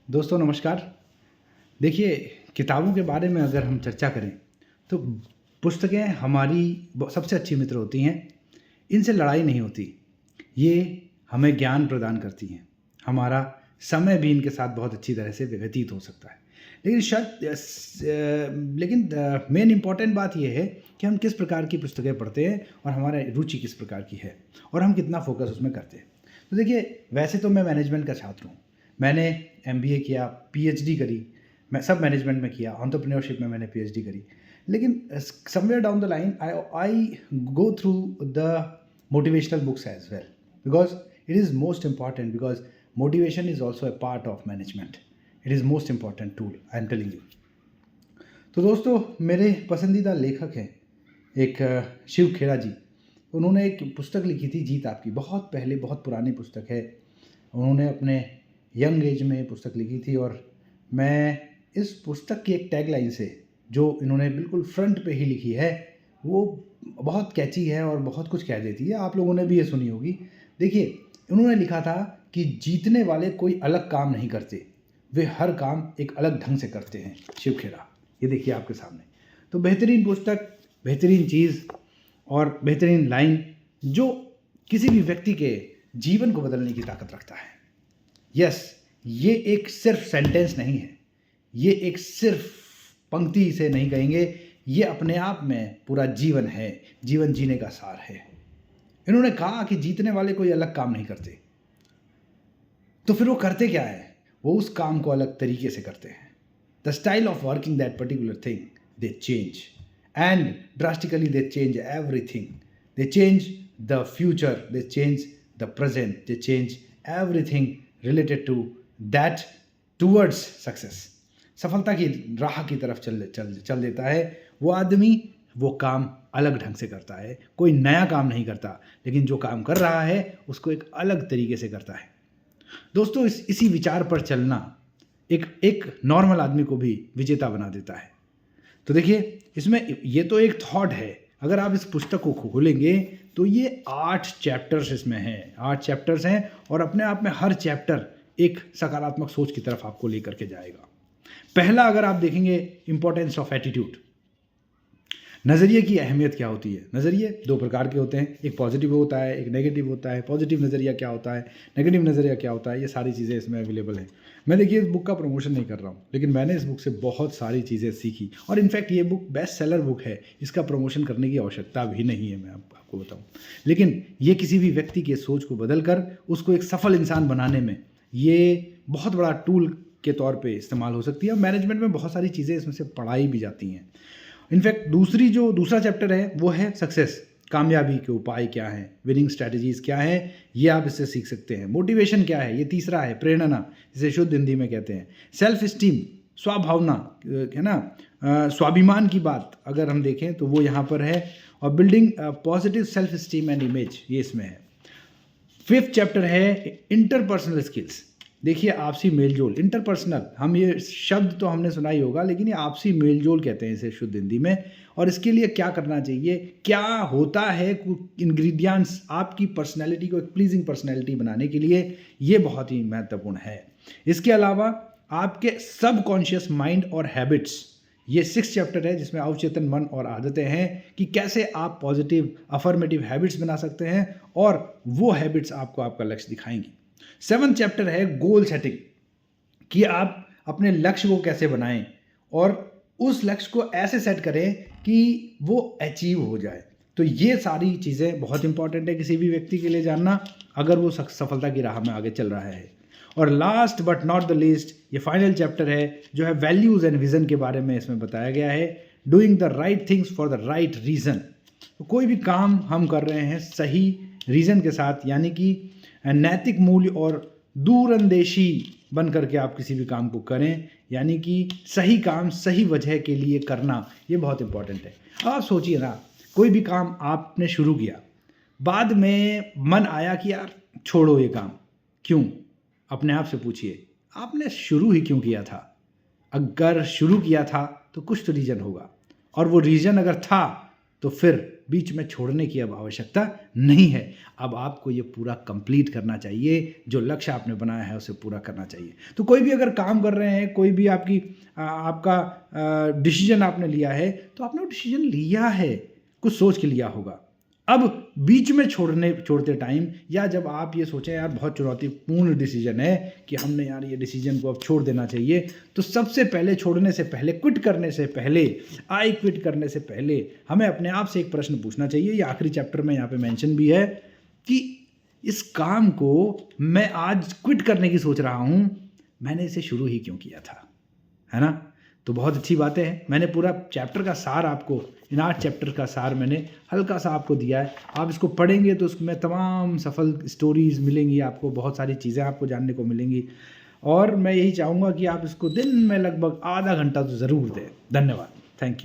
दोस्तों नमस्कार। देखिए, किताबों के बारे में अगर हम चर्चा करें तो पुस्तकें हमारी सबसे अच्छी मित्र होती हैं। इनसे लड़ाई नहीं होती। ये हमें ज्ञान प्रदान करती हैं। हमारा समय भी इनके साथ बहुत अच्छी तरह से व्यतीत हो सकता है। लेकिन मेन इम्पॉर्टेंट बात ये है कि हम किस प्रकार की पुस्तकें पढ़ते हैं और हमारा रुचि किस प्रकार की है और हम कितना फोकस उसमें करते हैं। तो देखिए, वैसे तो मैं मैनेजमेंट का छात्र हूँ। मैंने एमबीए किया, पीएचडी करी, मैं सब मैनेजमेंट में किया, एंटरप्रेन्योरशिप में मैंने पीएचडी करी। लेकिन somewhere down the line I go through the motivational books as well because it is most important because motivation is also a part of management. It is most important tool, I am telling you. तो दोस्तों, मेरे पसंदीदा लेखक हैं एक शिव खेड़ा जी। उन्होंने एक पुस्तक लिखी थी, जीत आपकी, बहुत पहले, बहुत पुरानी पुस्तक है। उन्होंने अपने यंग एज में पुस्तक लिखी थी और मैं इस पुस्तक की एक टैगलाइन से, जो इन्होंने बिल्कुल फ्रंट पे ही लिखी है, वो बहुत कैची है और बहुत कुछ कह देती है। आप लोगों ने भी ये सुनी होगी। देखिए, उन्होंने लिखा था कि जीतने वाले कोई अलग काम नहीं करते, वे हर काम एक अलग ढंग से करते हैं। शिव खेड़ा, ये देखिए आपके सामने। तो बेहतरीन पुस्तक, बेहतरीन चीज़ और बेहतरीन लाइन जो किसी भी व्यक्ति के जीवन को बदलने की ताकत रखता है। यस, ये एक सिर्फ सेंटेंस नहीं है, ये एक सिर्फ पंक्ति से नहीं कहेंगे, ये अपने आप में पूरा जीवन है, जीवन जीने का सार है। इन्होंने कहा कि जीतने वाले कोई अलग काम नहीं करते, तो फिर वो करते क्या है? वो उस काम को अलग तरीके से करते हैं। The style of working that particular thing they change and drastically they change everything. They change the future, they change the present, they change everything related to that towards success. सफलता की राह की तरफ चल देता है वो आदमी। वो काम अलग ढंग से करता है, कोई नया काम नहीं करता, लेकिन जो काम कर रहा है उसको एक अलग तरीके से करता है। दोस्तों, इसी विचार पर चलना एक नॉर्मल आदमी को भी विजेता बना देता है। तो देखिए, इसमें ये तो एक थॉट है। अगर आप इस पुस्तक को खोलेंगे तो ये 8 चैप्टर्स इसमें हैं। 8 चैप्टर्स हैं और अपने आप में हर चैप्टर एक सकारात्मक सोच की तरफ आपको लेकर के जाएगा। पहला, अगर आप देखेंगे, इंपॉर्टेंस ऑफ एटीट्यूड। नज़रिए की अहमियत क्या होती है? नज़रिए 2 प्रकार के होते हैं, एक पॉजिटिव होता है, एक नेगेटिव होता है। पॉजिटिव नज़रिया क्या होता है, नेगेटिव नज़रिया क्या होता है, ये सारी चीज़ें इसमें अवेलेबल हैं। मैं देखिए इस बुक का प्रमोशन नहीं कर रहा हूँ, लेकिन मैंने इस बुक से बहुत सारी चीज़ें सीखी और इनफैक्ट ये बुक बेस्ट सेलर बुक है। इसका प्रमोशन करने की आवश्यकता भी नहीं है, मैं आपको बताऊँ। लेकिन ये किसी भी व्यक्ति के सोच को बदल कर उसको एक सफल इंसान बनाने में ये बहुत बड़ा टूल के तौर पे इस्तेमाल हो सकती है। और मैनेजमेंट में बहुत सारी चीज़ें इसमें से पढ़ाई भी जाती हैं। इनफैक्ट दूसरा चैप्टर है वो है सक्सेस। कामयाबी के उपाय क्या हैं, विनिंग स्ट्रैटेजीज क्या हैं, ये आप इससे सीख सकते हैं। मोटिवेशन क्या है, ये तीसरा है। प्रेरणा, जिसे शुद्ध हिंदी में कहते हैं। सेल्फ स्टीम, स्वभावना, है ना, स्वाभिमान की बात अगर हम देखें तो वो यहाँ पर है। और building positive self esteem and image, ये इसमें है। 5th चैप्टर है इंटरपर्सनल स्किल्स। देखिए, आपसी मेलजोल, इंटरपर्सनल, हम ये शब्द तो हमने सुना ही होगा, लेकिन ये आपसी मेलजोल कहते हैं इसे शुद्ध हिंदी में। और इसके लिए क्या करना चाहिए, क्या होता है, इंग्रेडिएंट्स आपकी पर्सनैलिटी को एक प्लीजिंग पर्सनैलिटी बनाने के लिए, ये बहुत ही महत्वपूर्ण है। इसके अलावा आपके सबकॉन्शियस माइंड और हैबिट्स, ये 6th चैप्टर है जिसमें अवचेतन मन और आदतें हैं कि कैसे आप पॉजिटिव अफर्मेटिव हैबिट्स बना सकते हैं और वो हैबिट्स आपको आपका लक्ष्य दिखाएंगी। 7th चैप्टर है गोल सेटिंग, कि आप अपने लक्ष्य को कैसे बनाएं और उस लक्ष्य को ऐसे सेट करें कि वो अचीव हो जाए। तो ये सारी चीज़ें बहुत इंपॉर्टेंट है किसी भी व्यक्ति के लिए जानना, अगर वो सफलता की राह में आगे चल रहा है। और last but not the least, ये फाइनल चैप्टर है जो है वैल्यूज़ एंड विज़न के बारे में। इसमें बताया गया है doing the right things for the right reason. तो कोई भी काम हम कर रहे हैं सही रीज़न के साथ, यानी कि नैतिक मूल्य और दूरंदेशी बन करके आप किसी भी काम को करें, यानी कि सही काम सही वजह के लिए करना, ये बहुत इंपॉर्टेंट है। अब आप सोचिए ना, कोई भी काम आपने शुरू किया, बाद में मन आया कि यार छोड़ो ये काम, क्यों? अपने आप से पूछिए, आपने शुरू ही क्यों किया था? अगर शुरू किया था तो कुछ तो रीज़न होगा, और वो रीज़न अगर था तो फिर बीच में छोड़ने की अब आवश्यकता नहीं है। अब आपको ये पूरा कंप्लीट करना चाहिए, जो लक्ष्य आपने बनाया है उसे पूरा करना चाहिए। तो कोई भी अगर काम कर रहे हैं, कोई भी आपका डिसीजन आपने लिया है, तो आपने वो डिसीजन लिया है, कुछ सोच के लिया होगा। अब बीच में छोड़ते टाइम, या जब आप ये सोचें यार बहुत चुनौतीपूर्ण डिसीजन है कि हमने यार ये डिसीजन को अब छोड़ देना चाहिए, तो सबसे पहले छोड़ने से पहले, क्विट करने से पहले, आई क्विट करने से पहले हमें अपने आप से एक प्रश्न पूछना चाहिए। ये आखिरी चैप्टर में यहाँ पे मेंशन भी है कि इस काम को मैं आज क्विट करने की सोच रहा हूँ, मैंने इसे शुरू ही क्यों किया था, है ना? तो बहुत अच्छी बातें हैं। मैंने पूरा चैप्टर का सार आपको, इन 8 चैप्टर का सार मैंने हल्का सा आपको दिया है। आप इसको पढ़ेंगे तो उसमें तमाम सफल स्टोरीज़ मिलेंगी आपको, बहुत सारी चीज़ें आपको जानने को मिलेंगी। और मैं यही चाहूँगा कि आप इसको दिन में लगभग आधा घंटा तो ज़रूर दें। धन्यवाद। Thank you.